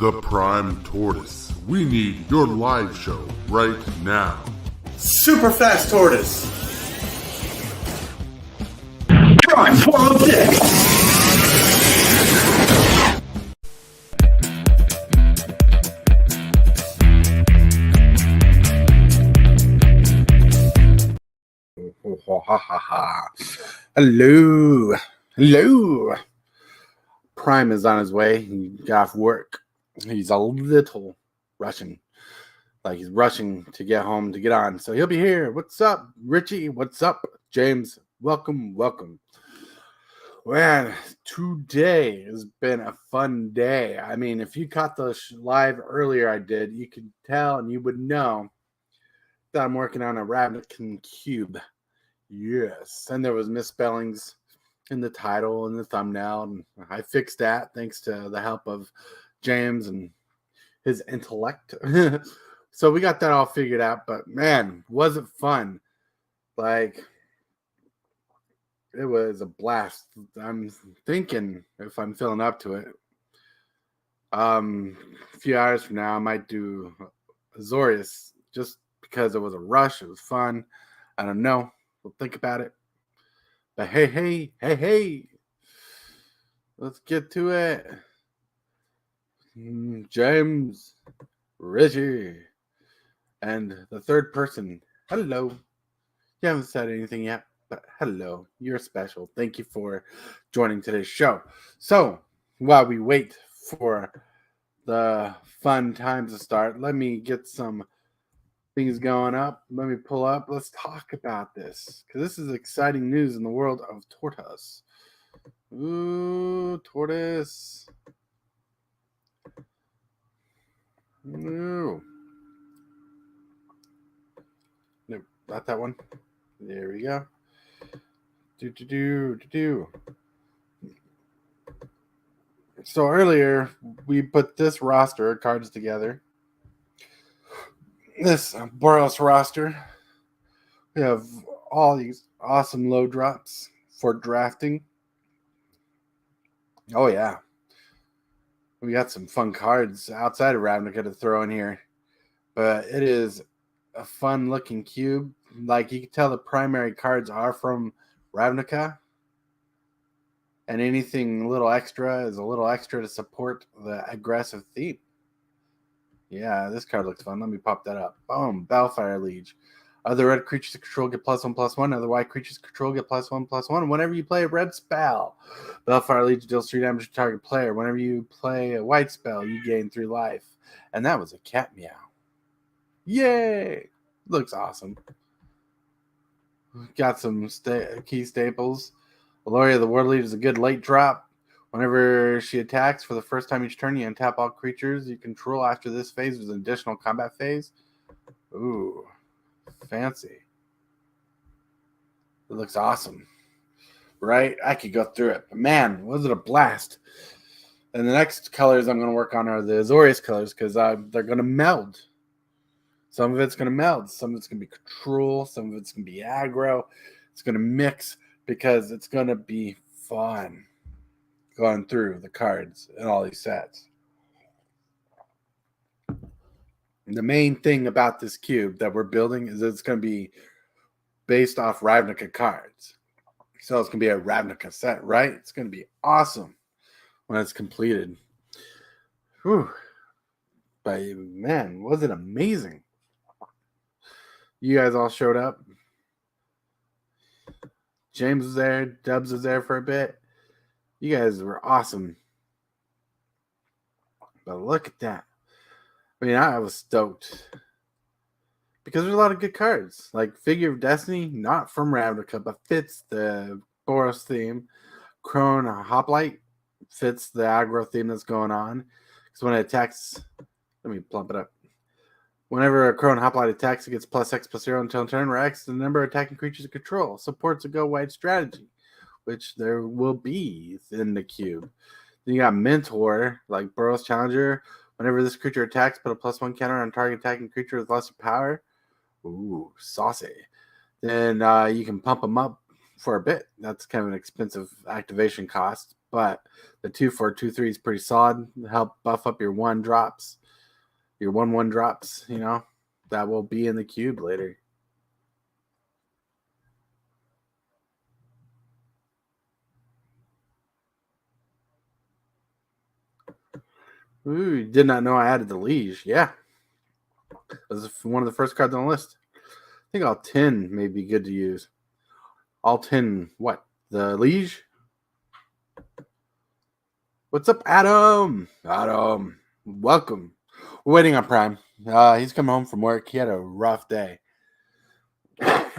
The Prime Tortoise. We need your live show right now. Super fast Tortoise. Prime 406. Hello. Prime is on his way. He got off work. He's a little rushing. Like he's rushing to get home to get on. So he'll be here. What's up, Richie? What's up, James? Welcome. Man, today has been a fun day. I mean, if you caught the live earlier I did, you could tell and you would know that I'm working on a Ravnican cube. Yes. And there was misspellings in the title and the thumbnail, and I fixed that thanks to the help of James and his intellect. So we got that all figured out, but man, was it fun. Like, it was a blast. I'm thinking if I'm feeling up to it, a few hours from now I might do Azorius just because it was a rush. It was fun. I don't know. We'll think about it. But hey. Let's get to it. James, Richie, and the third person. Hello. You haven't said anything yet, but hello. You're special. Thank you for joining today's show. So, while we wait for the fun times to start, let me get some things going up. Let me pull up. Let's talk about this because this is exciting news in the world of Tortoise. Ooh, Tortoise. Ooh. Nope, not that one. There we go. Do. So earlier we put this roster of cards together. This Boros roster. We have all these awesome low drops for drafting. Oh yeah. We got some fun cards outside of Ravnica to throw in here. But it is a fun looking cube. Like you can tell the primary cards are from Ravnica. And anything a little extra is a little extra to support the aggressive theme. Yeah, this card looks fun. Let me pop that up. Boom. Balefire Liege. Other red creatures you control get +1/+1. Other white creatures you control get +1/+1. Whenever you play a red spell, Balefire Liege deals 3 damage to target player. Whenever you play a white spell, you gain 3 life. And that was a cat meow. Yay! Looks awesome. Got some key staples. Aloria the War Lead is a good late drop. Whenever she attacks for the first time each turn, you untap all creatures you control after this phase with an additional combat phase. Ooh, fancy. It looks awesome. Right? I could go through it. But man, was it a blast. And the next colors I'm going to work on are the Azorius colors because they're going to meld. Some of it's going to meld. Some of it's going to be control. Some of it's going to be aggro. It's going to mix because it's going to be fun going through the cards and all these sets. The main thing about this cube that we're building is it's going to be based off Ravnica cards. So it's going to be a Ravnica set, right? It's going to be awesome when it's completed. Whew. But man, was it amazing. You guys all showed up. James was there. Dubs was there for a bit. You guys were awesome. But look at that. I mean, I was stoked. Because there's a lot of good cards. Like Figure of Destiny, not from Ravnica, but fits the Boros theme. Crone Hoplite fits the aggro theme that's going on. Because when it attacks, let me plump it up. Whenever a Crone Hoplite attacks, it gets +X/+0 until turn, where X is the number of attacking creatures it controls. Supports a go-wide strategy, which there will be in the cube. Then you got Mentor, like Boros Challenger. Whenever this creature attacks, put a +1 counter on target attacking creature with lesser power. Ooh, saucy. Then you can pump them up for a bit. That's kind of an expensive activation cost, but the 2/4, 2/3 is pretty solid. Help buff up your 1 drops, your 1/1 drops. That will be in the cube later. Ooh, did not know I added the Liege. Yeah, that was one of the first cards on the list. I think all 10 may be good to use. All 10, what? The Liege? What's up, Adam? Adam, welcome. We're waiting on Prime. He's coming home from work. He had a rough day. I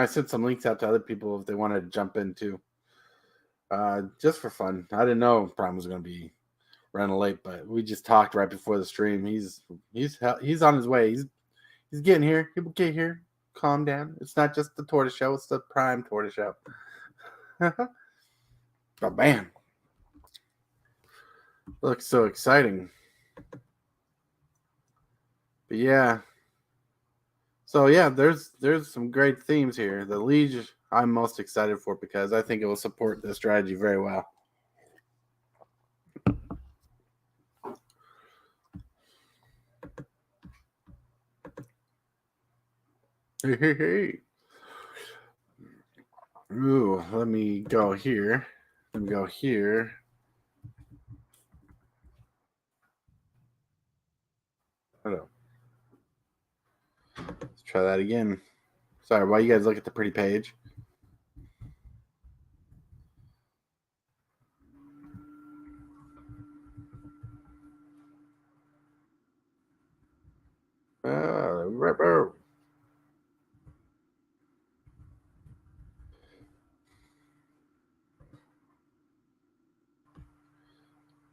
sent some links out to other people if they wanted to jump in too. Just for fun. I didn't know Prime was going to be running late, but we just talked right before the stream. He's on his way. He's getting here. He will get here. Calm down. It's not just the Tortoise show. It's the Prime Tortoise show. But man, looks so exciting. But yeah. So yeah, there's some great themes here. The Liege I'm most excited for because I think it will support this strategy very well. Hey. Ooh, let me go here. Hello. Let's try that again. Sorry, while you guys look at the pretty page.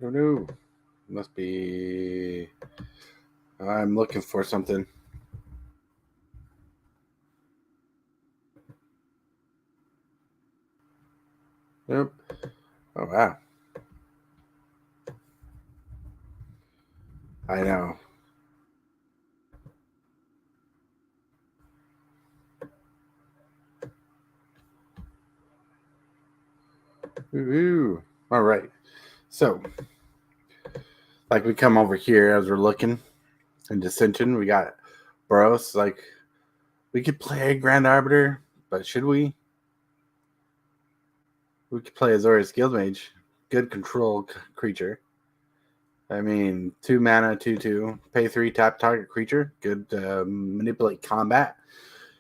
No. Must be. I'm looking for something. Nope. Oh, wow. I know. Ooh. All right. So, like we come over here as we're looking in Dissension, we got Boros. Like, we could play Grand Arbiter, but should we? We could play Azorius Guildmage. Good control creature. I mean, 2 mana, 2/2. Pay 3, tap target creature. Good manipulate combat.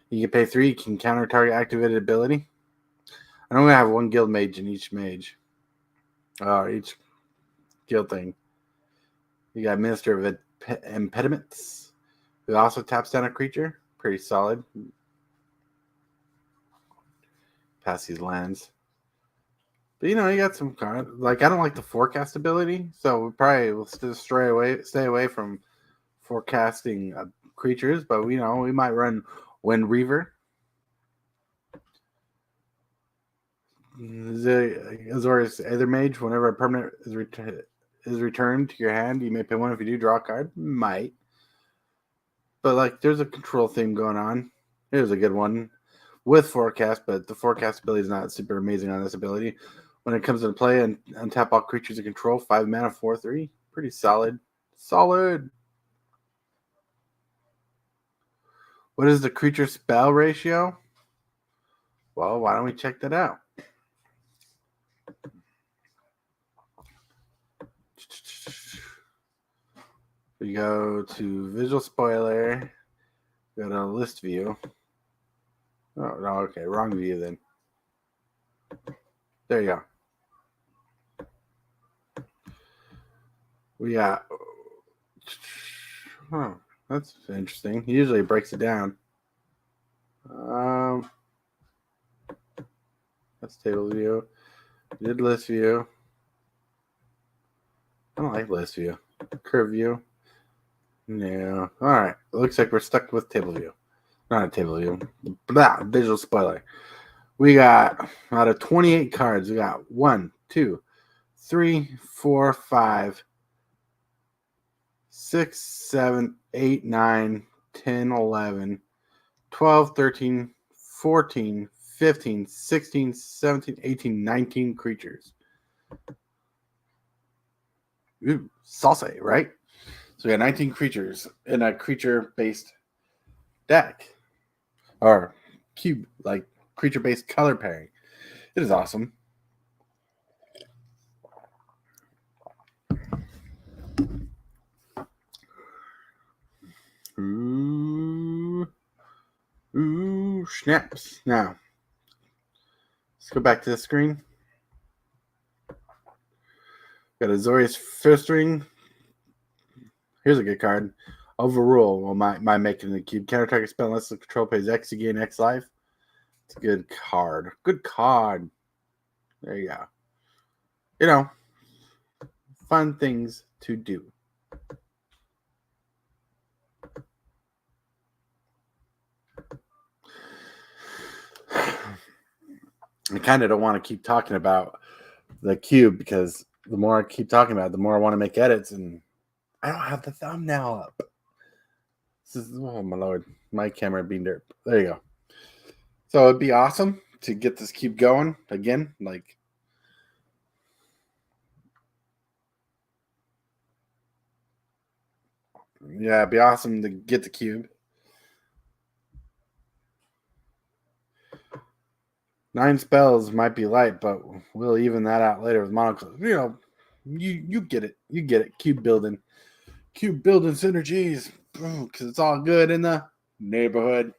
You can pay 3, you can counter target activated ability. I'm going to have 1 guild mage in each mage. Each guild thing. You got Minister of Impediments, who also taps down a creature. Pretty solid. Pass these lands. But you got some cards. Like, I don't like the forecast ability, so we probably will still stay away from forecasting creatures. But we might run Wind Reaver. Azorius Aethermage. Whenever a permanent is returned to your hand, you may pay 1. If you do, draw a card. Might. But there's a control theme going on. Here's a good one with forecast, but the forecast ability is not super amazing on this ability. When it comes into play, and untap all creatures you control, 5 mana, 4/3. Pretty solid. Solid. What is the creature spell ratio? Well, why don't we check that out? We go to Visual Spoiler. Go to List View. Oh, no, okay. Wrong view then. There you go. We got. Oh, that's interesting. He usually breaks it down. That's table view. Did list view. I don't like list view. Curve view. No. All right. It looks like we're stuck with table view. Not a table view. Blah, visual spoiler. We got out of 28 cards, we got 1, 2, 3, 4, 5, 6, 7, 8, 9, 10, 11, 12, 13, 14, 15, 16, 17, 18, 19 creatures. Ooh, salsa, right? So we got 19 creatures in a creature-based deck. Or cube, like creature-based color pairing. It is awesome. Ooh, snaps. Now, let's go back to the screen. Got a Azorius First Ring. Here's a good card. Overrule. Well, my making the cube. Counter target spell unless the control pays X, you gain X life. It's a good card. Good card. There you go. You know, fun things to do. I kind of don't want to keep talking about the cube because the more I keep talking about it, the more I want to make edits, and I don't have the thumbnail up. This is, oh my lord, my camera being dirt. There you go. So it'd be awesome to get this cube going again. Like, yeah, it'd be awesome to get the cube. 9 spells might be light, but we'll even that out later with monoclone. You know, you get it. You get it. Cube building synergies, because it's all good in the neighborhood.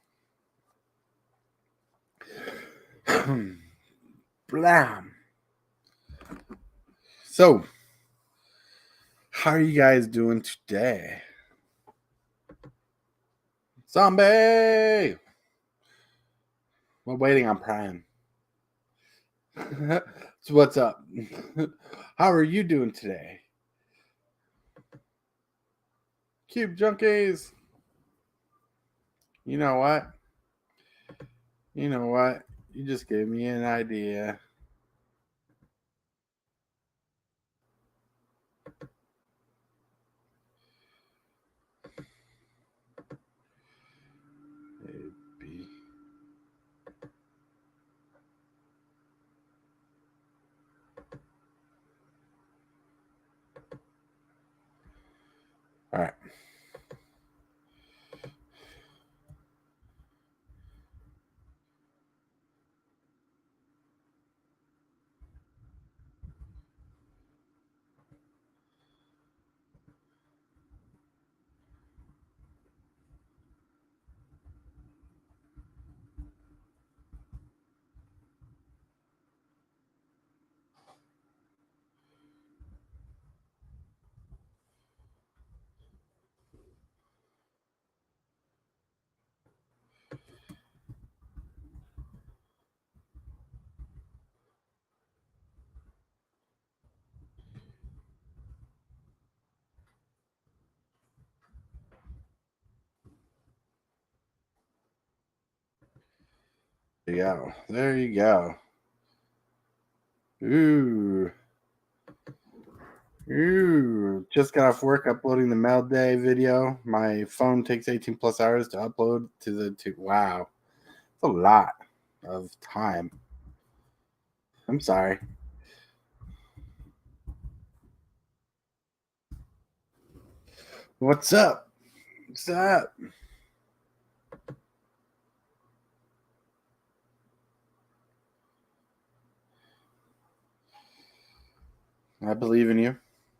Blam. So, how are you guys doing today? Zombie! We're waiting on Prime. So what's up? How are you doing today? Cube junkies. You know what? You just gave me an idea. Maybe. All right. There you go. There you go. Ooh. Just got off work uploading the Mail Day video. My phone takes 18 plus hours to upload to wow. It's a lot of time. I'm sorry. What's up? What's up? I believe in you.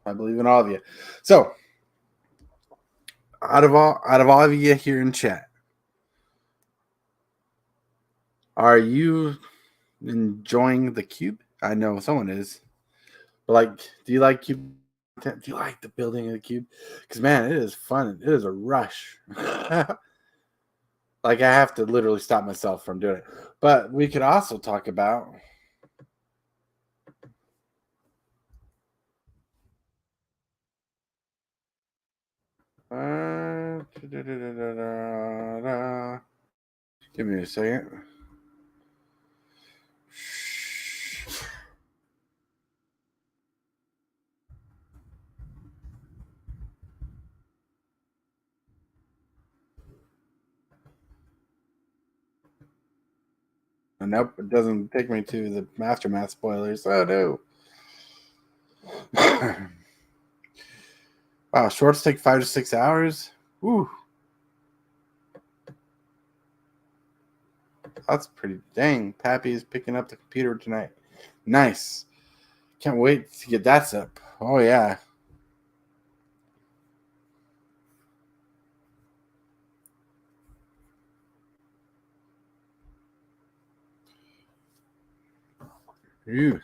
I believe in all of you. So, out of all of you here in chat, are you enjoying the cube? I know someone is. But like, do you like cube content? Do you like the building of the cube? Because man, it is fun. It is a rush. Like I have to literally stop myself from doing it. But we could also talk about give me a second. Nope, it doesn't take me to the Aftermath spoilers. Oh no. Wow, shorts take 5 to 6 hours. Ooh. That's pretty dang. Pappy is picking up the computer tonight. Nice. Can't wait to get that up. Oh yeah. Ooh.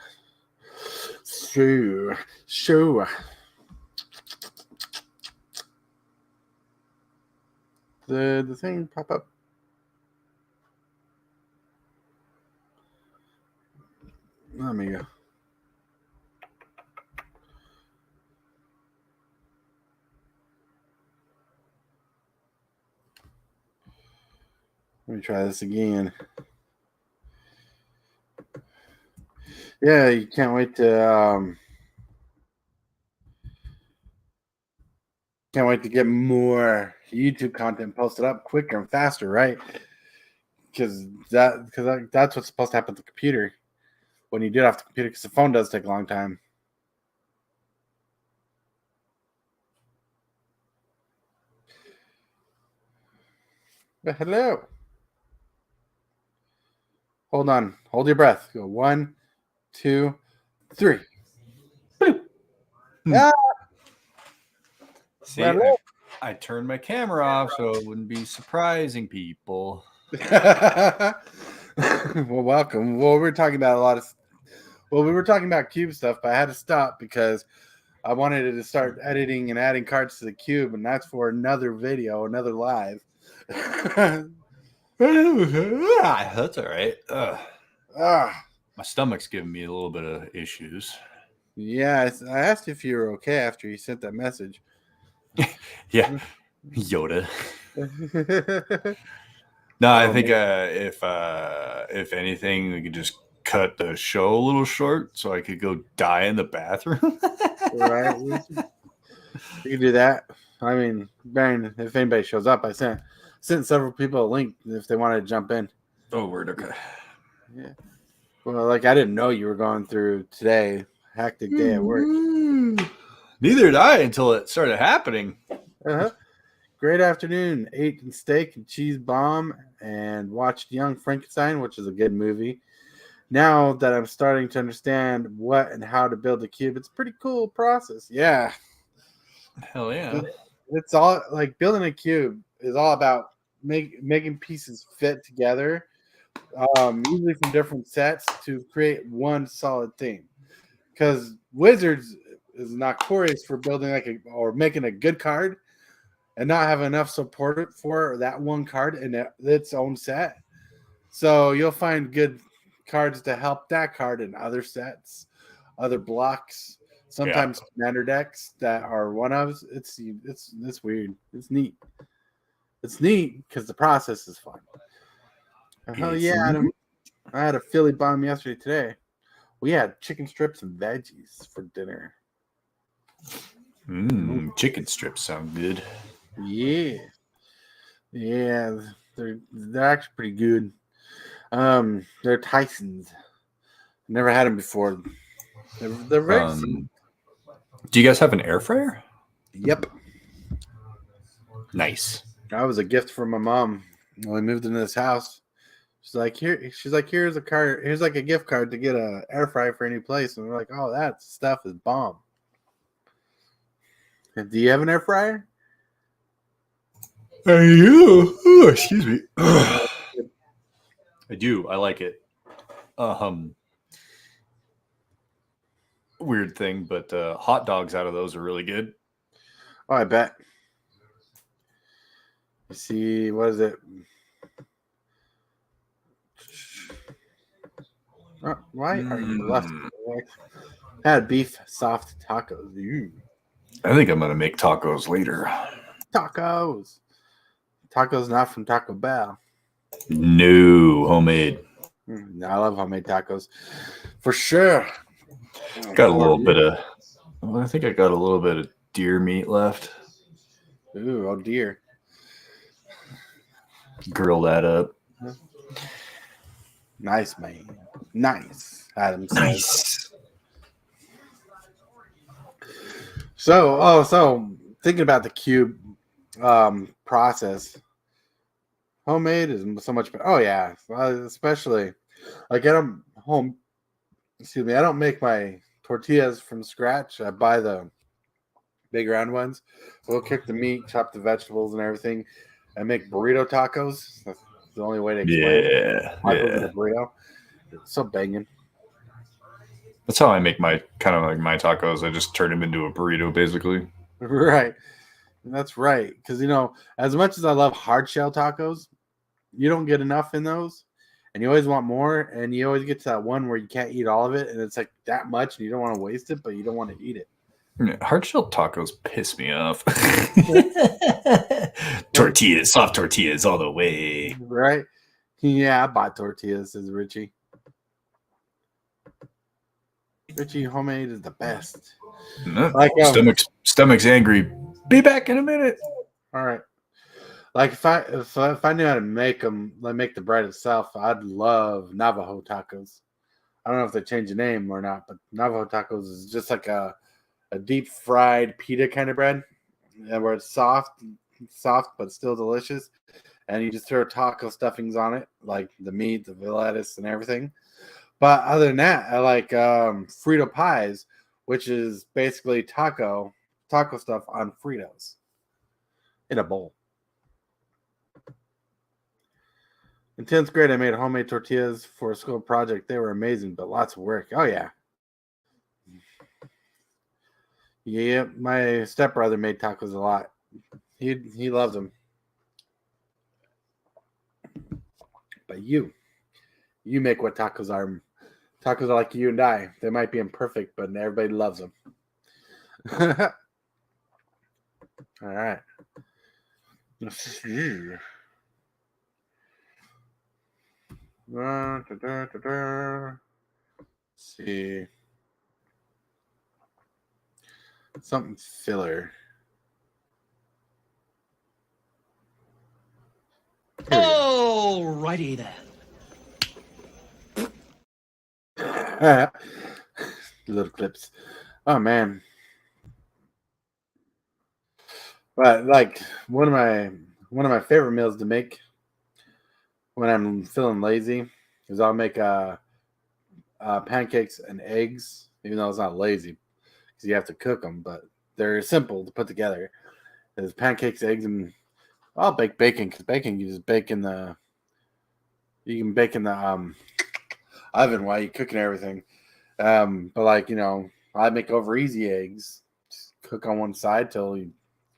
Sure. The thing pop up. Let me go. Let me try this again. Yeah, you can't wait to get more YouTube content posted up quicker and faster, right? Because that's what's supposed to happen with the computer when you do it off the computer. Because the phone does take a long time. But hello. Hold on. Hold your breath. Go 1, 2, 3. Ah, See, hello. I turned my camera off so it wouldn't be surprising people. Well, welcome. Well, we were talking about cube stuff, but I had to stop because I wanted to start editing and adding cards to the cube, and that's for another video, another live. That's all right. My stomach's giving me a little bit of issues. Yeah, I asked if you were okay after you sent that message. Yeah, Yoda. No, I think if anything, we could just cut the show a little short so I could go die in the bathroom. Right, you can do that. I mean, Baron, if anybody shows up, I sent several people a link if they wanted to jump in. Oh, word, okay. Yeah. Well, like I didn't know you were going through today. Hectic day at work. Neither did I until it started happening. Uh-huh. Great afternoon. Ate a steak and cheese bomb and watched Young Frankenstein, which is a good movie. Now that I'm starting to understand what and how to build a cube, it's a pretty cool process. Yeah. Hell yeah. It's all like building a cube is all about making pieces fit together, usually from different sets to create one solid thing. Because Wizards is notorious for building or making a good card and not have enough support for that one card in its own set. So you'll find good cards to help that card in other sets, other blocks, sometimes commander decks that are one-ofs. It's weird. It's neat. It's neat because the process is fun. Oh yeah, Adam. I had a Philly bomb today. We had chicken strips and veggies for dinner. Chicken strips sound good. Yeah, they're actually pretty good. They're Tyson's. Never had them before. They're very simple. Do you guys have an air fryer? Yep. Nice. That was a gift from my mom when we moved into this house. She's like, here's a card. Here's like a gift card to get a air fryer for any place. And we're like, oh, that stuff is bomb. And do you have an air fryer? I do. Oh, excuse me. I do. I like it. Weird thing, but hot dogs out of those are really good. Oh, I bet. Let's see, what is it? Why are you left? Had beef soft tacos. Ew. I think I'm gonna make tacos later. Tacos not from Taco Bell. No, homemade. No, I love homemade tacos for sure. Got a little bit of. Well, I think I got a little bit of deer meat left. Ooh, oh dear. Grill that up. Nice, man. Nice, Adam says. Nice. So thinking about the cube process, homemade is so much better. Oh yeah, especially like I don't home. Excuse me, I don't make my tortillas from scratch. I buy the big round ones. We'll cook the meat, chop the vegetables and everything, and make burrito tacos. That's the only way to explain it. Yeah, Tacos in yeah. a burrito. It's so banging. That's how I make my kind of like my tacos. I just turn them into a burrito, basically. Right. That's right. Because, as much as I love hard shell tacos, you don't get enough in those. And you always want more. And you always get to that one where you can't eat all of it. And it's like that much. And you don't want to waste it, but you don't want to eat it. Yeah, hard shell tacos piss me off. Tortillas, soft tortillas all the way. Right? Yeah, I bought tortillas, says Richie. Richie, homemade is the best. No, Like, stomach's angry. Be back in a minute. all right. Like if I knew how to make them, like make the bread itself, I'd love Navajo tacos. I don't know if they change the name or not, but Navajo tacos is just like a deep fried pita kind of bread, where it's soft but still delicious, and you just throw taco stuffings on it, like the meat, the lettuce, and everything. But other than that, I like Frito pies, which is basically taco stuff on Fritos in a bowl. In 10th grade, I made homemade tortillas for a school project. They were amazing, but lots of work. Oh, yeah. Yeah, my stepbrother made tacos a lot. He loves them. But you make what tacos are. Tacos are like you and I. They might be imperfect, but everybody loves them. All right. Let's see. Something filler. Alrighty then. Little clips. Oh man. But like one of my favorite meals to make when I'm feeling lazy is I'll make pancakes and eggs, even though it's not lazy because you have to cook them, but they're simple to put together. There's pancakes, eggs, and I'll bake bacon because bacon you just bake in the oven while you're cooking everything. But like I make over easy eggs, just cook on one side till you're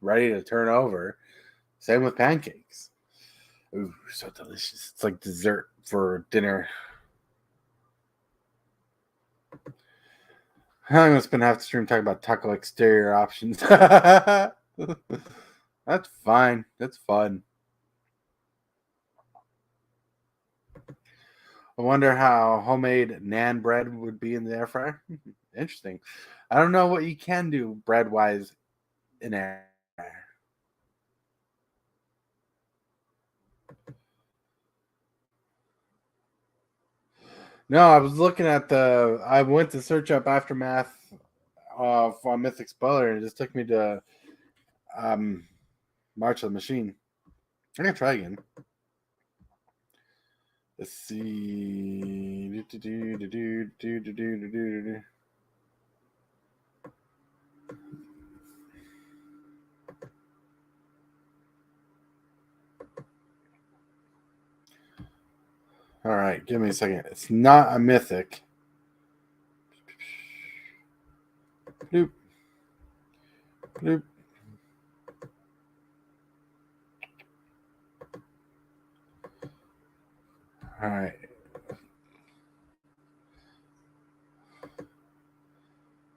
ready to turn over. Same with pancakes. Ooh, so delicious. It's like dessert for dinner. I'm going to spend half the stream talking about taco exterior options. That's fine. That's fun. I wonder how homemade naan bread would be in the air fryer. Interesting. I don't know what you can do bread-wise in air fryer. No, I was looking at I went to search up Aftermath for Mythic Spoiler, and it just took me to March of the Machine. I'm going to try again. Let's see. All right, give me a second. It's not a mythic. Bloop. Bloop. All right.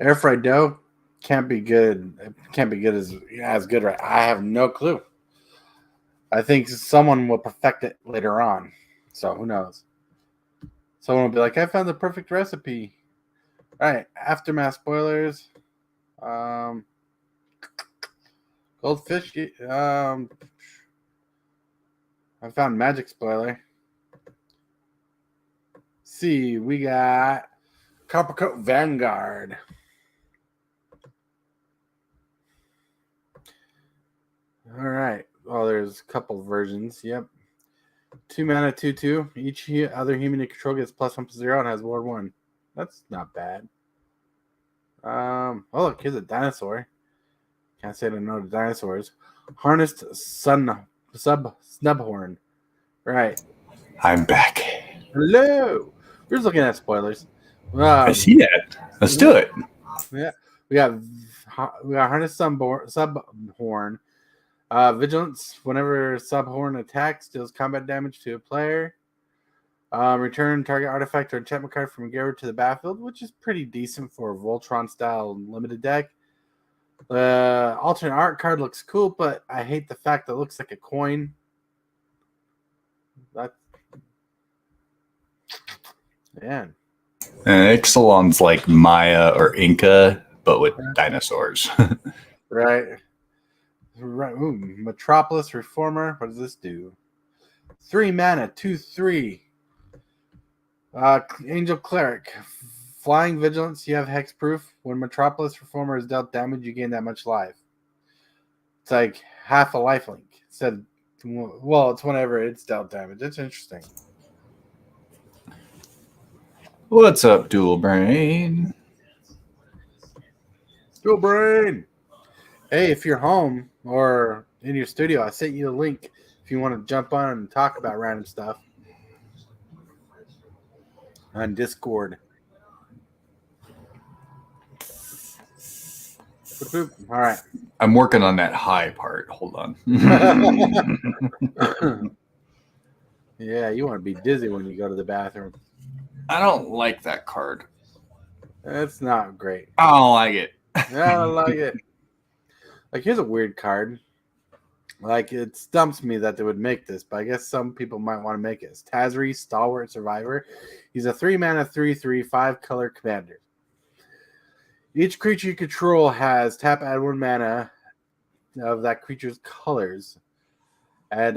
Air fried dough can't be good. It can't be good as good, right? I have no clue. I think someone will perfect it later on. So who knows? Someone will be like, I found the perfect recipe. All right, Aftermath spoilers. Goldfish. I found magic spoiler. see. We got Coppercoat Vanguard. All right. Well, there's a couple versions. Yep. 2 mana, 2/2. Each other human you control gets +1/+0 and has Ward 1. That's not bad. Oh, look, here's a dinosaur. Can't say no to dinosaurs. Harnessed Snubhorn. Right. I'm back. Hello. We're just looking at spoilers. I see that. Let's do it. Yeah. We got Harnessed Subhorn. Vigilance. Whenever Subhorn attacks, deals combat damage to a player. Return target artifact or enchantment card from graveyard to the battlefield, which is pretty decent for a Voltron style limited deck. Alternate art card looks cool, but I hate the fact that it looks like a coin. Man. Ixalan's like Maya or Inca, but with dinosaurs. Right. Ooh, Metropolis Reformer. What does this do? 3 mana, 2/3. Angel Cleric. Flying Vigilance, you have hexproof. When Metropolis Reformer is dealt damage, you gain that much life. It's like half a lifelink. Well, it's whenever it's dealt damage. It's interesting. What's up, Dual Brain? Dual Brain! Hey, if you're home or in your studio, I sent you a link if you want to jump on and talk about random stuff on Discord. All right. I'm working on that high part. Hold on. Yeah, you want to be dizzy when you go to the bathroom. I don't like that card. That's not great. I don't like it. I don't like it. Like, here's a weird card. Like, it stumps me that they would make this, but I guess some people might want to make it. It's Tazri, Stalwart Survivor. He's a 3 mana, 3/3, 5 color commander. Each creature you control has tap, add 1 mana of that creature's colors. And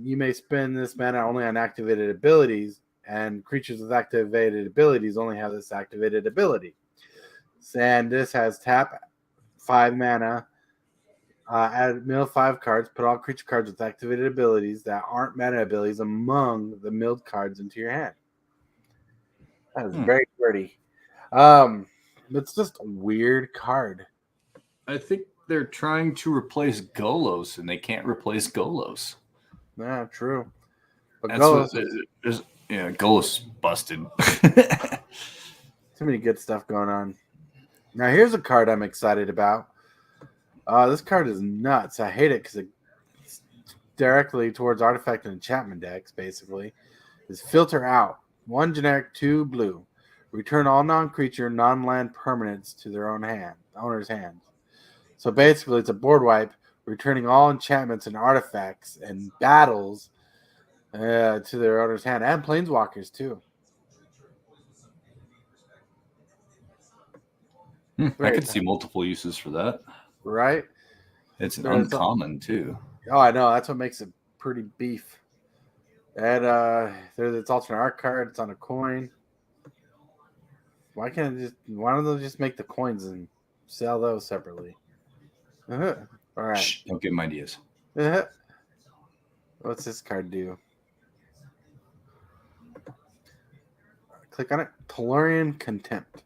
you may spend this mana only on activated abilities, and creatures with activated abilities only have this activated ability. And this has tap, 5 mana, add mill 5 cards, put all creature cards with activated abilities that aren't mana abilities among the milled cards into your hand. That is very pretty. It's just a weird card. I think they're trying to replace Golos, and they can't replace Golos. Yeah, true. But That's Golos, Golos busted. too many good stuff going on. Now, here's a card I'm excited about. This card is nuts. I hate it because it's directly towards artifact and enchantment decks, basically. Is Filter Out. 1 generic, 2 blue. Return all non-creature, non-land permanents to their owner's hands. So basically, it's a board wipe, returning all enchantments and artifacts and battles to their owner's hand, and planeswalkers too. I could see multiple uses for that. Right? It's an uncommon too. Oh, I know. That's what makes it pretty beef. And there's its alternate art card. It's on a coin. Why don't they just make the coins and sell those separately? All right. Shh, don't give them ideas. What's this card do? Click on it. Tellurian Contempt.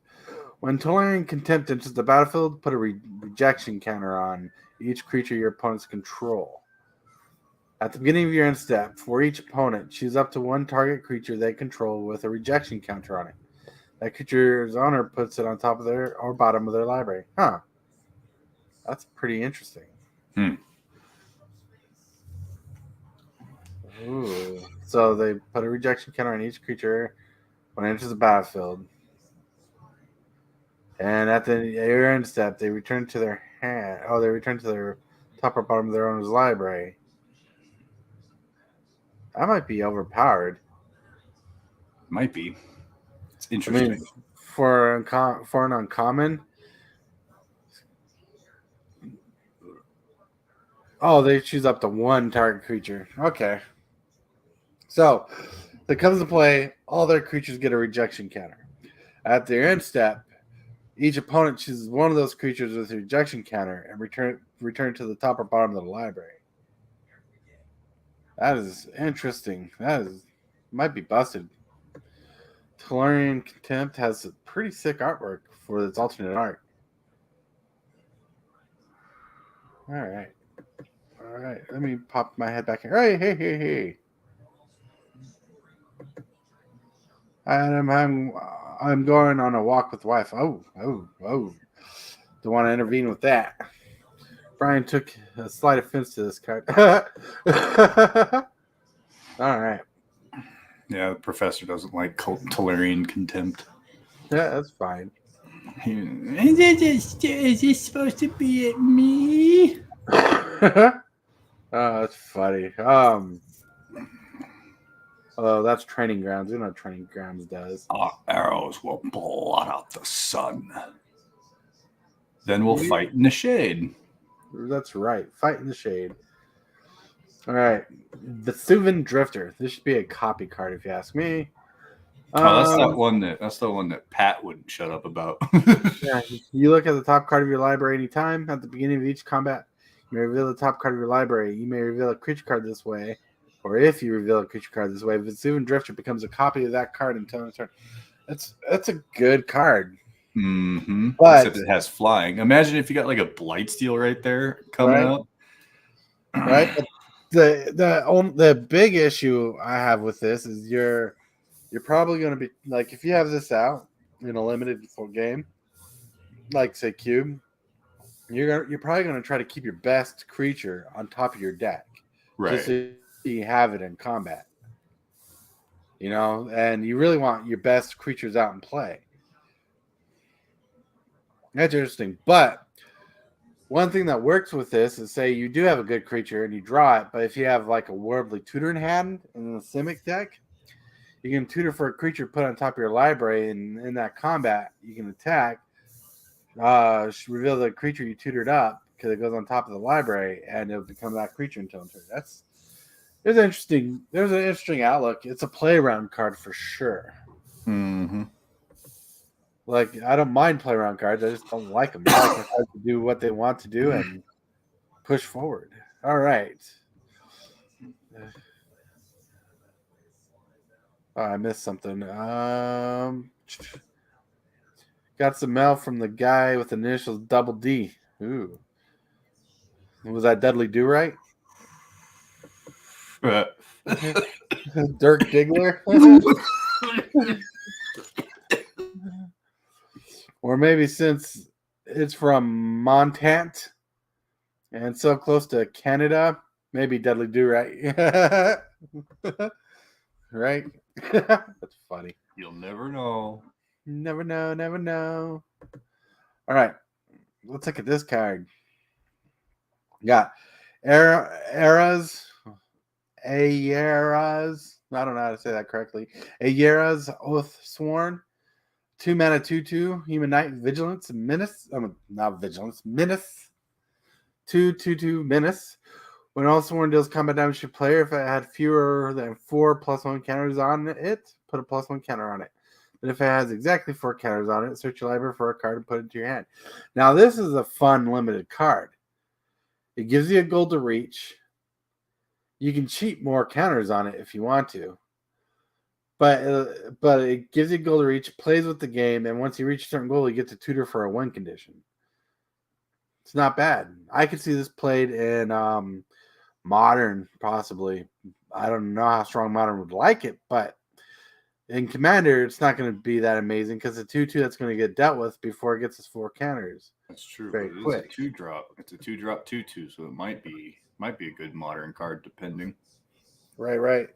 When Tellurian Contempt enters the battlefield, put a rejection counter on each creature your opponents control. At the beginning of your end step, for each opponent, choose up to 1 target creature they control with a rejection counter on it. That creature's owner puts it on top of their or bottom of their library. Huh. That's pretty interesting. Ooh. So they put a rejection counter on each creature when it enters the battlefield. And at the end step, they return to their hand. Oh, they return to their top or bottom of their owner's library. That might be overpowered. Might be. It's interesting. I mean, for an uncommon. Oh, they choose up to 1 target creature. Okay. So, that comes into play, all their creatures get a rejection counter. At their end step, each opponent chooses one of those creatures with a rejection counter and return to the top or bottom of the library. That is interesting. Might be busted. Tolarian Contempt has a pretty sick artwork for its alternate art. All right. Let me pop my head back here. Hey. I'm going on a walk with the wife. Oh. Don't want to intervene with that. Brian took a slight offense to this card. All right. Yeah, the professor doesn't like Tolarian Contempt. Yeah, that's fine. Is this supposed to be at me? Oh, that's funny. Oh, that's Training Grounds. You know what Training Grounds does. Our arrows will blot out the sun. Then we'll fight in the shade. That's right. Fight in the shade. All right. The Suvin Drifter. This should be a copy card, if you ask me. That's the one that Pat wouldn't shut up about. Yeah, you look at the top card of your library anytime. At the beginning of each combat, you may reveal the top card of your library. You may reveal a creature card this way, or if you reveal a creature card this way, the Suvin Drifter becomes a copy of that card until its turn. That's a good card. Mm-hmm. But except it has flying. Imagine if you got like a Blightsteel right there coming up. Right. But the big issue I have with this is you're probably going to be like, if you have this out in a limited game, like say Cube, you're probably going to try to keep your best creature on top of your deck, Right? Just so you have it in combat. You know, and you really want your best creatures out in play. That's interesting. But one thing that works with this is, say you do have a good creature and you draw it, but if you have like a Warbly Tutor in hand in the Simic deck, you can tutor for a creature put on top of your library, and in that combat, you can attack, reveal the creature you tutored up because it goes on top of the library, and it'll become that creature until turn. There's an interesting outlook. It's a play around card for sure. Mm-hmm. Like, I don't mind play around cards. I just don't like them. I like the cards to do what they want to do and push forward. All right. Oh, I missed something. Got some mail from the guy with the initials Double D. Ooh. Was that Dudley Do Right? Dirk Diggler? Or maybe since it's from Montant and so close to Canada, maybe Dudley Do Right. Right? That's funny. You'll never know. Never know. All right. Let's look at this card. Got Eras. Ayera's. I don't know how to say that correctly. Ayera's Oath Sworn. 2 mana 2/2. Human Knight. Vigilance. Menace. Not Vigilance. Menace. 2/2 Menace. When all sworn deals combat damage to player, if it had fewer than 4 +1 counters on it, put a +1 counter on it. But if it has exactly 4 counters on it, search your library for a card and put it into your hand. Now, this is a fun limited card. It gives you a gold to reach. You can cheat more counters on it if you want to. But it gives you gold to reach, plays with the game, and once you reach a certain goal, you get to tutor for a win condition. It's not bad. I could see this played in Modern, possibly. I don't know how strong Modern would like it, but in Commander, it's not going to be that amazing because it's a 2/2 that's going to get dealt with before it gets its 4 counters. That's true. Very but quick. It's a 2-drop. It's a 2-drop 2/2, so it might be a good Modern card depending. Right.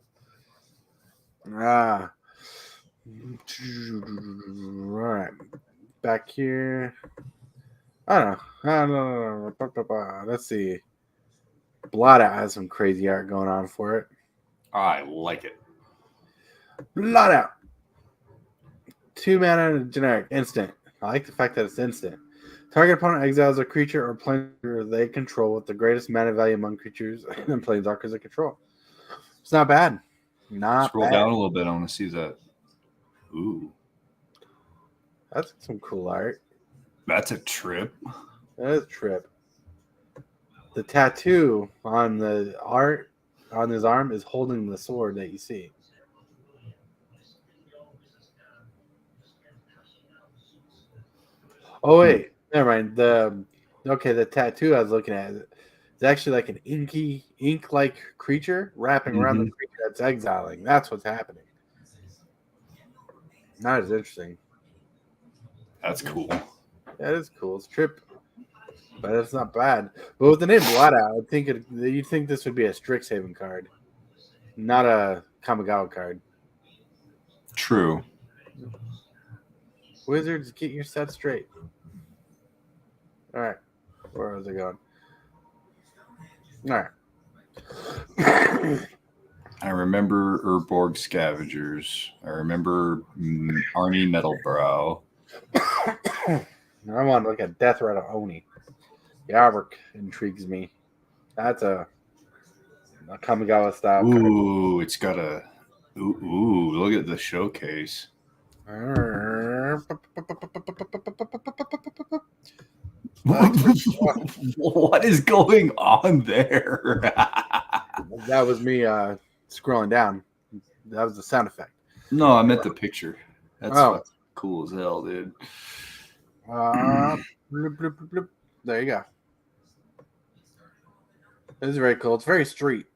All right. Back here. I don't know. Let's see. Blotout has some crazy art going on for it. I like it. Blotout. 2 mana and a generic. Instant. I like the fact that it's instant. Target opponent exiles a creature or planeswalker they control with the greatest mana value among creatures and planeswalkers they control. It's not bad. Not Scroll bad. down a little bit. I want to see that. Ooh, That's some cool art. that's a trip. That is a trip. The tattoo on the art on his arm is holding the sword that you see. Oh wait, never mind. The tattoo I was looking at is actually like an ink-like creature wrapping around the creature that's exiling. That's what's happening. Not as interesting. That's cool. That is cool. It's trip, but it's not bad. But with the name Bloodout, I think you'd think this would be a Strixhaven card, not a Kamigawa card. True. Wizards, get your set straight. All right, where was I going? All right. I remember Urborg Scavengers. I remember Arnie Metalbrow. I want to look at Death Rattle Oni. Yarvik intrigues me. That's a Kamigawa style card. Ooh, it's got a. Ooh, look at the showcase. What is going on there? That was me scrolling down. That was the sound effect. No, I meant the picture. That's Oh. fucking cool as hell, dude. Bloop, bloop, bloop, bloop. There you go. This is very cool. It's very street,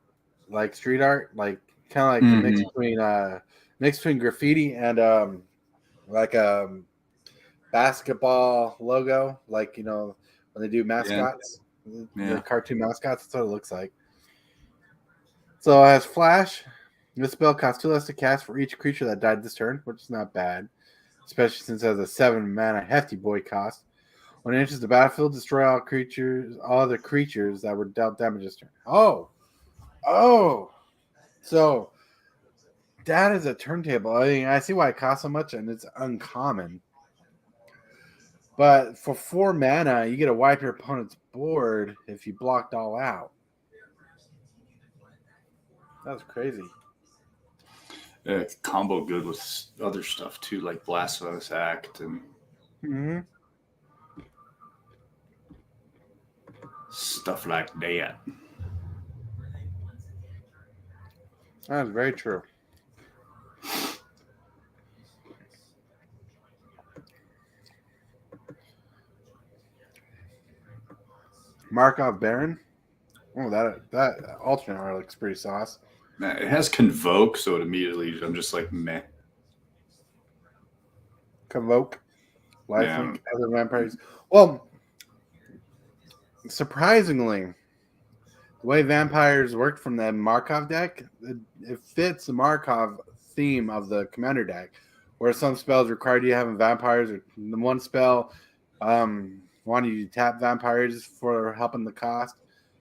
like street art, like kind of like the mix between graffiti and like a basketball logo, like when they do mascots, the cartoon mascots. That's what it looks like. So it has flash. This spell costs 2 less to cast for each creature that died this turn, which is not bad, especially since it has a 7 mana hefty boy cost. When it enters the battlefield, destroy all other creatures that were dealt damage this turn. Oh, so that is a turntable. I mean, I see why it costs so much, and it's uncommon. But for 4 mana, you get to wipe your opponent's board if you blocked all out. That's crazy. Yeah, it's combo good with other stuff too, like Blasphemous Act and stuff like that. That is very true. Markov Baron. Oh, that alternate art looks pretty sauce. Man, it has Convoke, so it immediately I'm just like meh. Convoke, lifelink, other vampires. Well, surprisingly, the way vampires worked from the Markov deck, it fits the Markov theme of the commander deck, where some spells required you having vampires, or the one spell wanted you to tap vampires for helping the cost.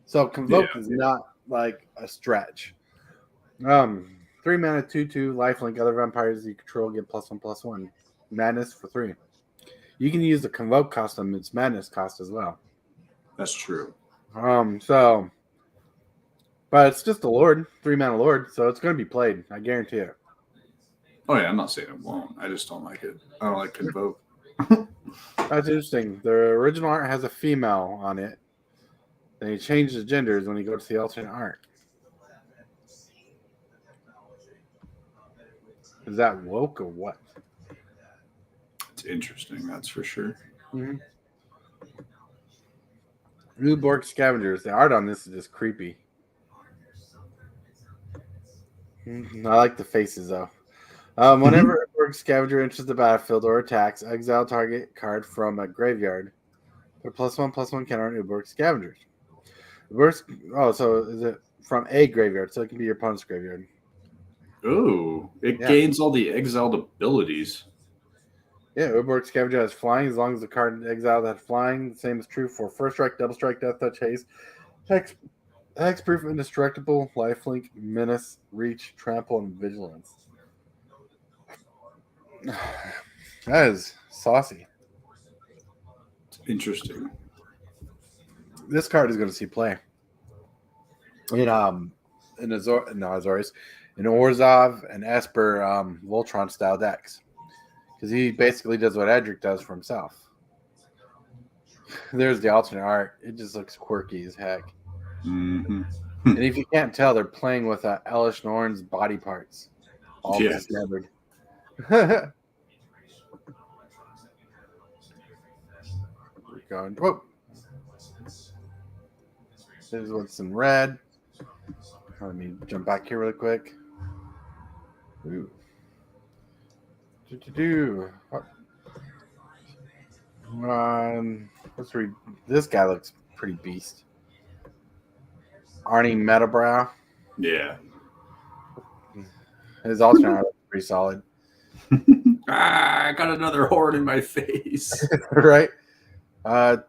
So Convoke is not like a stretch. 3 mana 2/2 lifelink, other vampires you control get +1/+1. Madness for 3. You can use the Convoke cost on its madness cost as well. That's true. But it's just a lord, 3 mana lord, so it's going to be played. I guarantee it. Oh yeah, I'm not saying it won't. I just don't like it. I don't like Convoke. That's interesting. The original art has a female on it. Then you change the genders when you go to the alternate art. Is that woke or what? It's interesting, that's for sure. Mm-hmm. Newborg Scavengers. The art on this is just creepy. I like the faces though. Whenever a Newborg Scavenger enters the battlefield or attacks, exile target card from a graveyard. Put +1/+1 counter on Newborg Scavengers. So is it from a graveyard? So it can be your opponent's graveyard. Oh, it gains all the exiled abilities. Yeah, Uborg Scavenger has flying as long as the card exiled had flying. The same is true for first strike, double strike, death touch, haste, hexproof, indestructible, lifelink, menace, reach, trample, and vigilance. That is saucy. It's interesting. This card is going to see play in Azorius, an Orzhov, and Esper Voltron style decks. Because he basically does what Edric does for himself. There's the alternate art. It just looks quirky as heck. Mm-hmm. And if you can't tell, they're playing with Elish Norn's body parts. All dismembered. We're going. Whoa. There's what's in red. Let me jump back here really quick. Ooh. Let's read. This guy looks pretty beast. Arnie Metabrow. Yeah. His alternate looks pretty solid. I got another horde in my face. Right? 2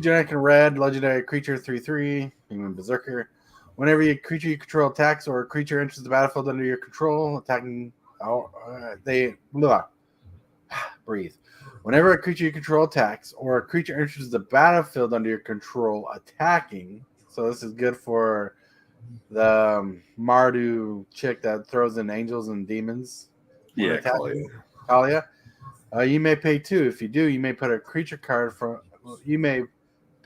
genetic and red, legendary creature, 3/3, human berserker. Whenever a creature you control attacks or a creature enters the battlefield under your control, attacking. Breathe. Whenever a creature you control attacks or a creature enters the battlefield under your control, attacking. So this is good for the Mardu chick that throws in angels and demons. Yeah, Kalia. You may pay 2. If you do, you may put a creature card from. You may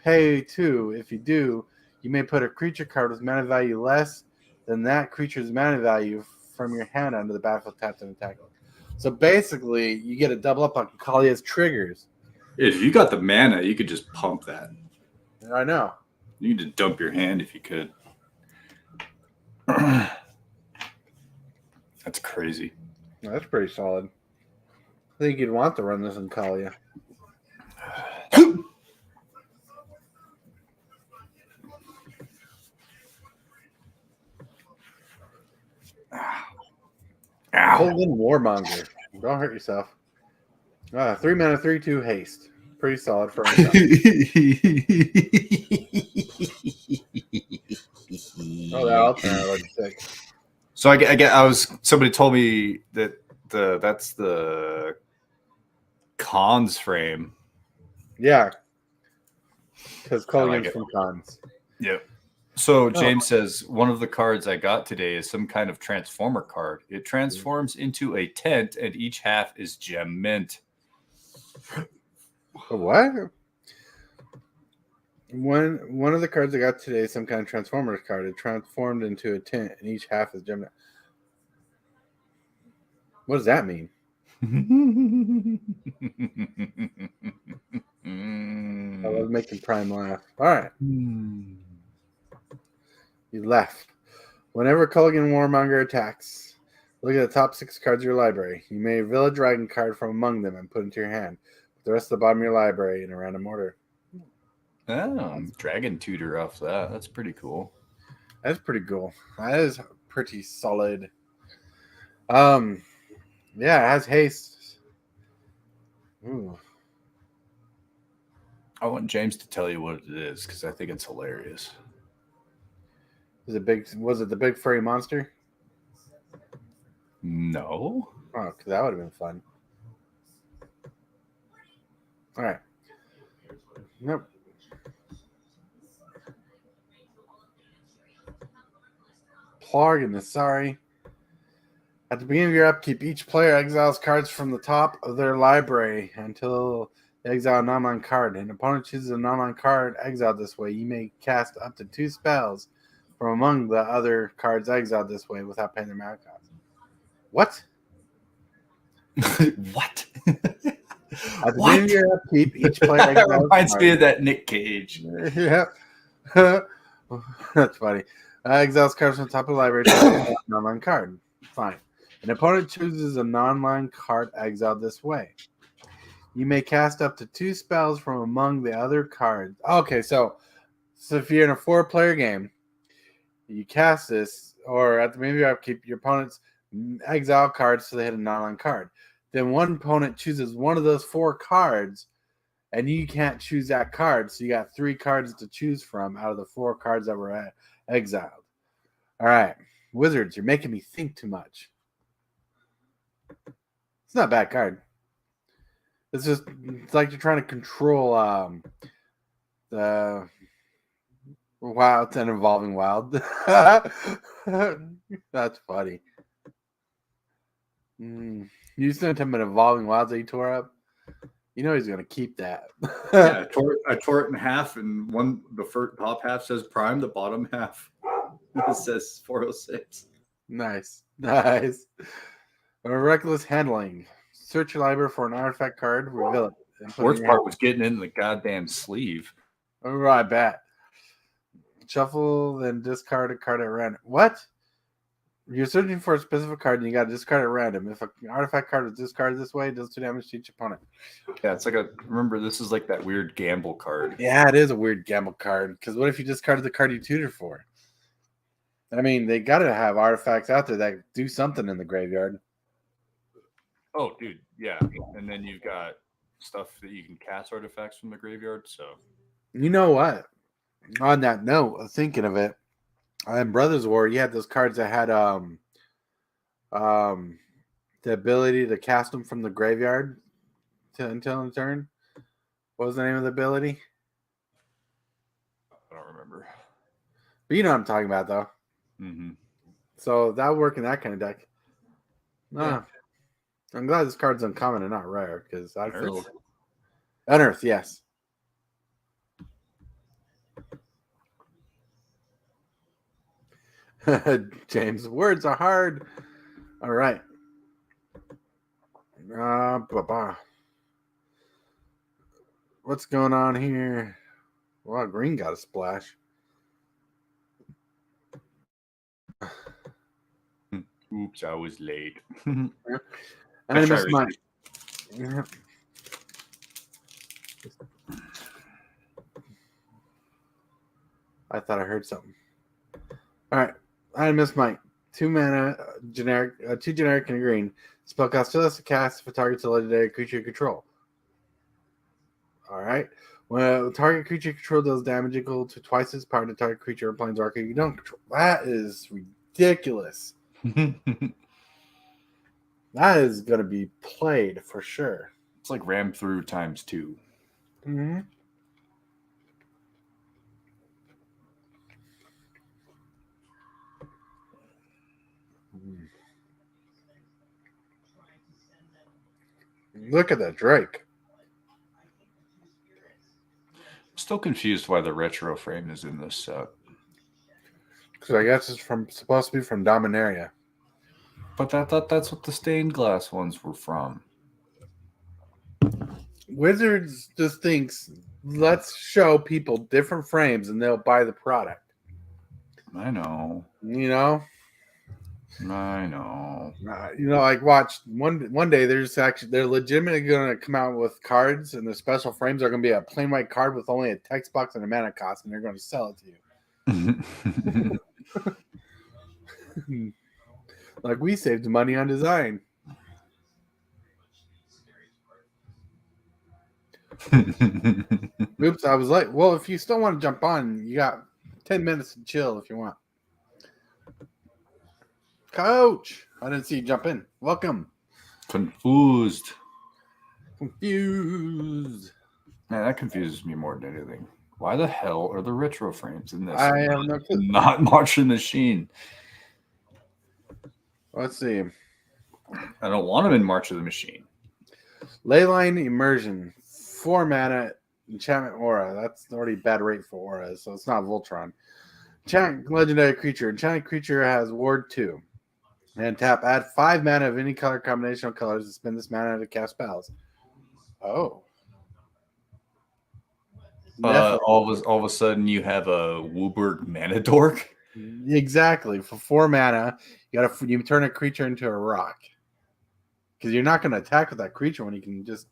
pay 2. If you do, you may put a creature card with mana value less than that creature's mana value from your hand onto the battlefield tapped and attack. So basically, you get a double up on Kalia's triggers. If you got the mana, you could just pump that. I know. You need to dump your hand if you could. That's crazy. That's pretty solid. I think you'd want to run this in Kalia. Hogan Warmonger. Don't hurt yourself. 3 mana, 3/2 haste. Pretty solid for myself. Oh, that alternate looks sick. So somebody told me that that's the Cons frame. Yeah. Because Colgan's like from Cons. Yep. So James says one of the cards I got today is some kind of transformer card. It transforms into a tent, and each half is gem mint. What? One of the cards I got today is some kind of Transformers card. It transformed into a tent, and each half is gem. What does that mean? I love making Prime laugh. All right. You left. Whenever Culligan Warmonger attacks, look at the top 6 cards of your library. You may reveal a dragon card from among them and put it into your hand. Put the rest of the bottom of your library in a random order. Oh, dragon tutor off that. That's pretty cool. That's pretty cool. That is pretty solid. Yeah, it has haste. Ooh. I want James to tell you what it is because I think it's hilarious. Was it the big furry monster? No. Oh, because that would have been fun. All right. Nope. Plarg sorry. At the beginning of your upkeep, each player exiles cards from the top of their library until they exile a non-land card. An opponent chooses a non-land card exiled this way. You may cast up to 2 spells from among the other cards exiled this way without paying their mana cost. What? What? At the beginning of your upkeep, each player exiles reminds me of that Nick Cage. Yeah. That's funny. Exiles cards from the top of the library to a non-line card. Fine. An opponent chooses a non-line card exiled this way. You may cast up to 2 spells from among the other cards. Okay, so if you're in a 4-player game, you cast this, or at the beginning of your upkeep, your opponents exile cards so they hit a non-line card. Then one opponent chooses one of those 4 cards, and you can't choose that card, so you got 3 cards to choose from out of the 4 cards that were exiled. All right, Wizards, you're making me think too much. It's not a bad card. It's like you're trying to control the wild and evolving wild. That's funny. You sent him an Evolving Wilds that he tore up. You know he's going to keep that. Yeah, I tore it in half, and the first top half says Prime, the bottom half it says 406. Nice. Reckless handling. Search your library for an artifact card, reveal it. Worst part was getting in the goddamn sleeve. Oh, I bet. Shuffle, then discard a card at random. What? You're searching for a specific card and you got to discard at random. If an artifact card is discarded this way, it does 2 damage to each opponent. Yeah, it's like remember, this is like that weird gamble card. Yeah, it is a weird gamble card. Because what if you discarded the card you tutored for? I mean, they got to have artifacts out there that do something in the graveyard. Oh, dude, yeah. And then you've got stuff that you can cast artifacts from the graveyard. So, you know what? On that note, thinking of it, in Brothers War, you had those cards that had the ability to cast them from the graveyard until in turn. What was the name of the ability? I don't remember. But you know what I'm talking about, though. Mm-hmm. So that would work in that kind of deck. Yeah. I'm glad this card's uncommon and not rare because I feel Unearth? Unearth, yes. James, words are hard. All right. What's going on here? Wow, green got a splash. Oops, I was late. I missed mine. Yeah. I thought I heard something. All right. I missed mine. 2 mana, generic, 2 generic and a green. Spell cost 2 less to cast if a target's a legendary creature you control. All right. When a target creature you control does damage equal to twice its power to target creature or planeswalker you don't control. That is ridiculous. That is going to be played for sure. It's like ram through times 2. Mm-hmm. Look at that Drake. I'm still confused why the retro frame is in this set. Because I guess it's supposed to be from Dominaria. But I thought that's what the stained glass ones were from. Wizards just thinks, let's show people different frames and they'll buy the product. I know. You know? I know. Like watch one day they're legitimately going to come out with cards and the special frames are going to be a plain white card with only a text box and a mana cost and they're going to sell it to you. Like we saved money on design. Oops, I was like, well, if you still want to jump on, you got 10 minutes to chill if you want. Coach, I didn't see you jump in. Welcome. Confused. Man, that confuses me more than anything. Why the hell are the retro frames in this? I have no clue. Not March of the Machine. Let's see. I don't want them in March of the Machine. Leyline Immersion. 4 mana enchantment aura. That's already bad rate for auras, so it's not Voltron. Enchant legendary creature. Enchanted creature has ward 2. And tap, add 5 mana of any color combination of colors and spend this mana to cast spells. Oh. All of a sudden you have a Wooburg mana dork. Exactly. For 4 mana, you turn a creature into a rock. Because you're not going to attack with that creature when you can just.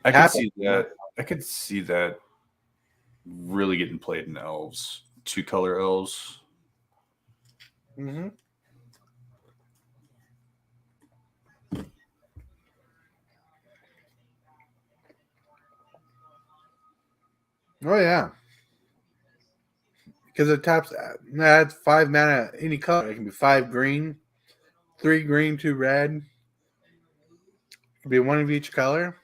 I could see that. I could see that really getting played in elves. 2-color elves. Mm-hmm. Oh, yeah. Because it adds 5 mana any color. It can be 5 green, 3 green, 2 red. It can be 1 of each color.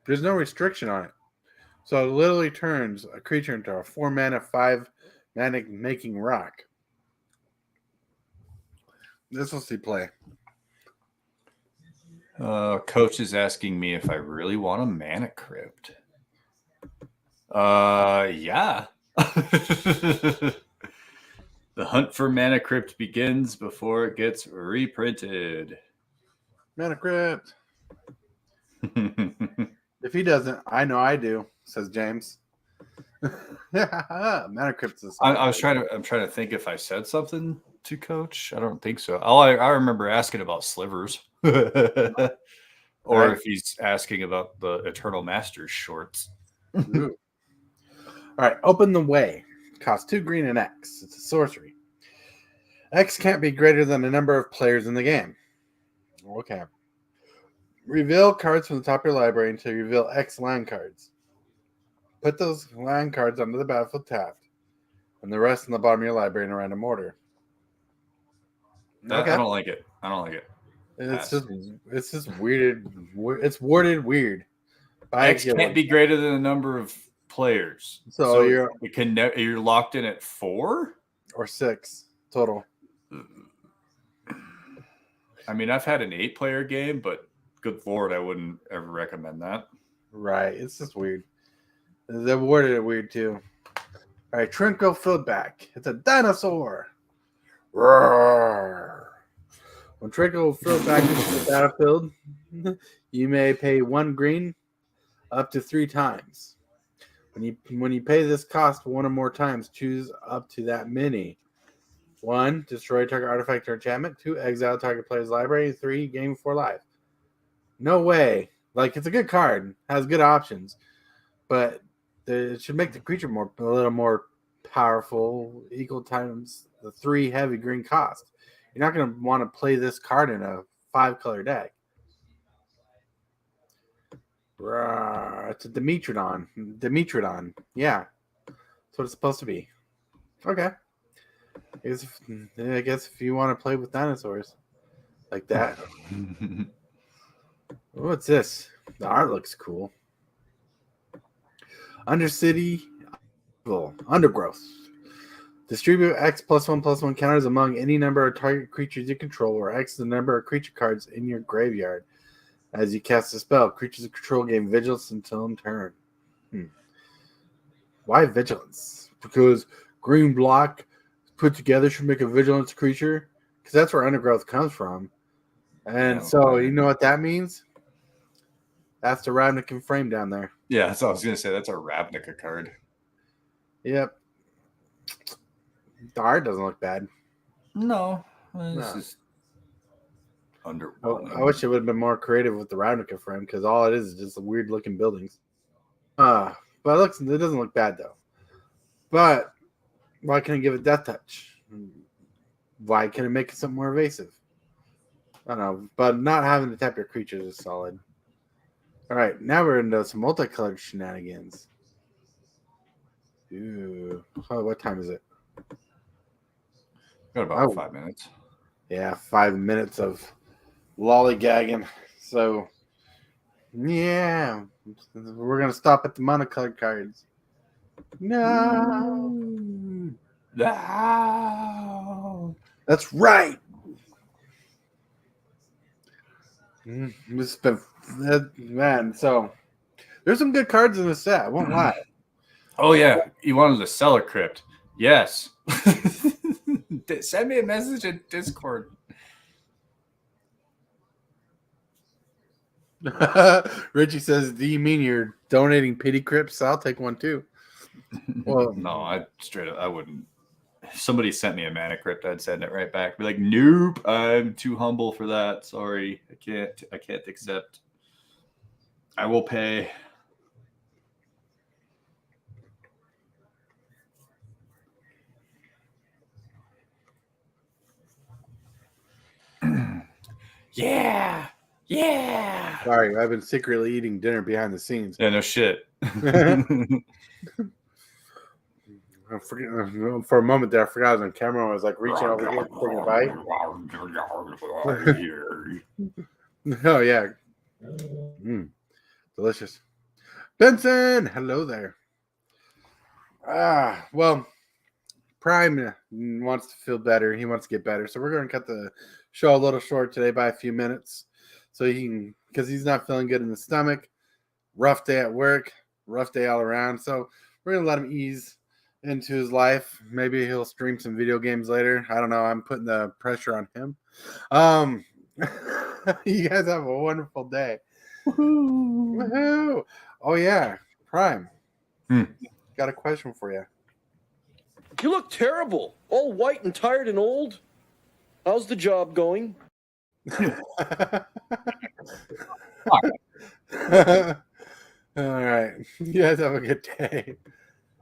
There's no restriction on it. So it literally turns a creature into a 4 mana, 5 mana making rock. This will see play. Coach is asking me if I really want a mana crypt. Yeah. The hunt for mana crypt begins before it gets reprinted. Mana Crypt. If he doesn't, I know I do, says James. Mana Crypt's a solid I'm trying to think if I said something to Coach. I don't think so. I remember asking about slivers. Or Right. if he's asking about the Eternal Masters shorts. Ooh. All right, Open the Way. Costs 2 green and X. It's a sorcery. X can't be greater than the number of players in the game. Okay. Reveal cards from the top of your library until you reveal X land cards. Put those land cards onto the battlefield tapped, and the rest in the bottom of your library in a random order. I don't like it. It's just weird. It's worded weird. X can't be greater than the number of players. So you're locked in at 4 or 6 total. I mean, I've had an 8-player game, but good lord, I wouldn't ever recommend that. Right. It's just weird. They worded it weird too. All right, Trinco Fieldback. It's a dinosaur. Roar. When Trinco Fieldback into the battlefield, you may pay 1 green up to 3 times. When you pay this cost 1 or more times, choose up to that many. 1, destroy target artifact or enchantment. 2, exile target player's library. 3, gain 4 life. No way. Like, it's a good card. Has good options. But it should make the creature a little more powerful, equal times the 3 heavy green cost. You're not going to want to play this card in a 5-color deck. It's a Dimetrodon. Yeah. That's what it's supposed to be. Okay. I guess if you want to play with dinosaurs like that. What's this? The art looks cool. Undercity Undergrowth. Distribute X +1/+1 counters among any number of target creatures you control, or X the number of creature cards in your graveyard. As you cast a spell, creatures you control gain vigilance until in turn. Why vigilance? Because green block put together should make a vigilance creature? Because that's where Undergrowth comes from. And so, you know what that means? That's the Ravnica frame down there. Yeah, that's what I was going to say. That's a Ravnica card. Yep. The art doesn't look bad. No. This is underwhelming. I wish it would have been more creative with the Ravnica frame, because all it is just weird looking buildings. But it doesn't look bad though. But why can't I give it Death Touch? Why can't it make it something more evasive? I don't know. But not having to tap your creatures is solid. All right, now we're into some multicolored shenanigans. Ooh. Oh, what time is it? Got about 5 minutes. Yeah, 5 minutes of lollygagging. So, yeah, we're going to stop at the monocolored cards. No. That's right. This has been, man, so there's some good cards in the set. I won't lie. Oh, yeah. You wanted to sell a crypt. Yes. Send me a message in Discord. Richie says, do you mean you're donating pity crypts? I'll take one too. Well, no, I wouldn't. If somebody sent me a mana crypt, I'd send it right back. Be like, nope, I'm too humble for that. Sorry, I can't accept. I will pay. Yeah. Sorry, I've been secretly eating dinner behind the scenes. Yeah, no shit. For a moment there, I forgot I was on camera. I was like reaching over here, taking a bite. Oh yeah, delicious. Benson, hello there. Well, Prime wants to feel better. He wants to get better, so we're going to cut the show a little short today by a few minutes. so he can, because he's not feeling good in the stomach. Rough day at work, rough day all around. So we're gonna let him ease into his life. Maybe he'll stream some video games later. I don't know. I'm putting the pressure on him. You guys have a wonderful day. Woohoo. Woohoo! Oh yeah, Prime. Got a question for you. You look terrible. All white and tired and old. How's the job going? All right. You guys have a good day.